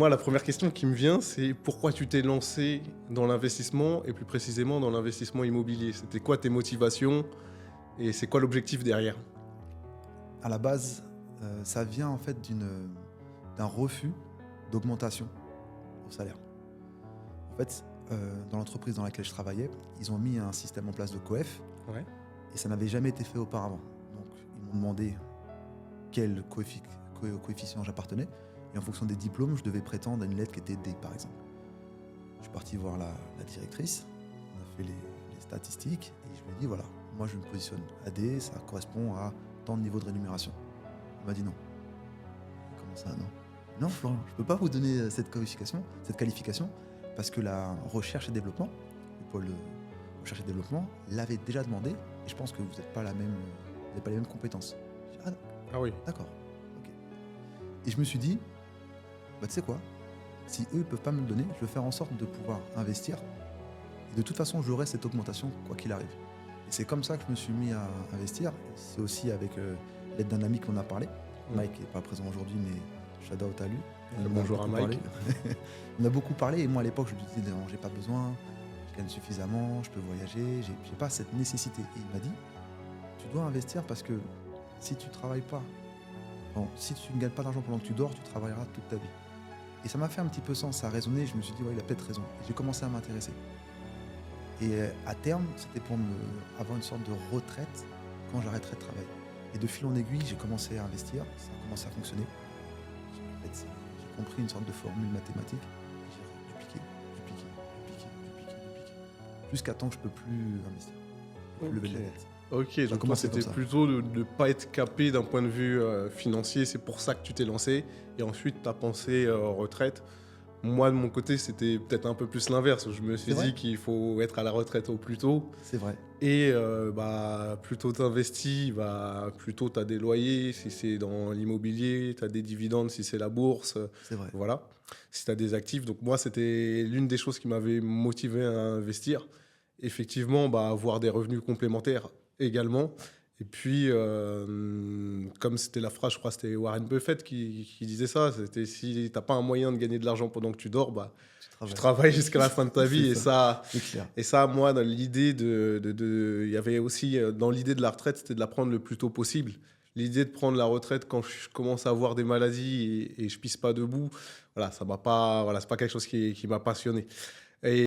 Moi, la première question qui me vient, c'est pourquoi tu t'es lancé dans l'investissement et plus précisément dans l'investissement immobilier? C'était quoi tes motivations et c'est quoi l'objectif derrière? À la base, ça vient en fait d'un refus d'augmentation au salaire. En fait, dans l'entreprise dans laquelle je travaillais, ils ont mis un système en place de coef Ouais. et ça n'avait jamais été fait auparavant. Donc, ils m'ont demandé quel coefficient j'appartenais et en fonction des diplômes, je devais prétendre à une lettre qui était D, par exemple. Je suis parti voir la directrice, on a fait les statistiques et je lui ai dit voilà, moi je me positionne à D, ça correspond à tant de niveau de rémunération. Elle m'a dit non. Comment ça, non? Non, Florent, je ne peux pas vous donner cette qualification, parce que la recherche et développement, le pôle recherche et développement, l'avait déjà demandé, et je pense que vous n'avez pas les mêmes compétences. J'ai dit, ah, Ah oui. d'accord, ok. Et je me suis dit, bah, tu sais quoi, si eux ne peuvent pas me le donner, je vais faire en sorte de pouvoir investir, et de toute façon, j'aurai cette augmentation, quoi qu'il arrive. Et c'est comme ça que je me suis mis à investir. C'est aussi avec l'aide d'un ami qu'on a parlé. Mike n'est pas présent aujourd'hui, mais shout out à lui. On a Bonjour à beaucoup Mike. parlé. On a beaucoup parlé et moi à l'époque je lui disais non, j'ai pas besoin, je gagne suffisamment, je peux voyager, j'ai pas cette nécessité. Et il m'a dit tu dois investir parce que si tu travailles pas, bon, si tu ne gagnes pas d'argent pendant que tu dors, tu travailleras toute ta vie. Et ça m'a fait un petit peu sens, ça a résonné, je me suis dit ouais, il a peut-être raison. Et j'ai commencé à m'intéresser. Et à terme, c'était pour avoir une sorte de retraite quand j'arrêterai de travailler. Et de fil en aiguille, j'ai commencé à investir, ça a commencé à fonctionner. En fait, j'ai compris une sorte de formule mathématique, et j'ai dupliqué, jusqu'à temps que je ne peux plus investir, je peux plus lever Ok. de la dette. Ok, Ça a donc toi commencé comme c'était ça. plutôt de ne pas être capé d'un point de vue financier, c'est pour ça que tu t'es lancé et ensuite tu as pensé retraite. Moi de mon côté c'était peut-être un peu plus l'inverse, je me C'est suis vrai? dit qu'il faut être à la retraite au plus tôt. C'est vrai. Et bah, plus tôt tu investis, bah, plus tôt tu as des loyers, si c'est dans l'immobilier, tu as des dividendes, si c'est la bourse, C'est vrai. voilà, si tu as des actifs. Donc moi, c'était l'une des choses qui m'avait motivé à investir. Effectivement, bah, avoir des revenus complémentaires également. Et puis, comme c'était la phrase, je crois que c'était Warren Buffett qui disait ça, c'était si t'as pas un moyen de gagner de l'argent pendant que tu dors, bah, Tu tu travailles. travailles jusqu'à la fin de ta C'est vie. ça. C'est clair. Et ça, moi, dans l'idée il y avait aussi, dans l'idée de la retraite, c'était de la prendre le plus tôt possible. L'idée de prendre la retraite quand je commence à avoir des maladies et je pisse pas debout, voilà, ça m'a pas, voilà, c'est pas quelque chose qui m'a passionné.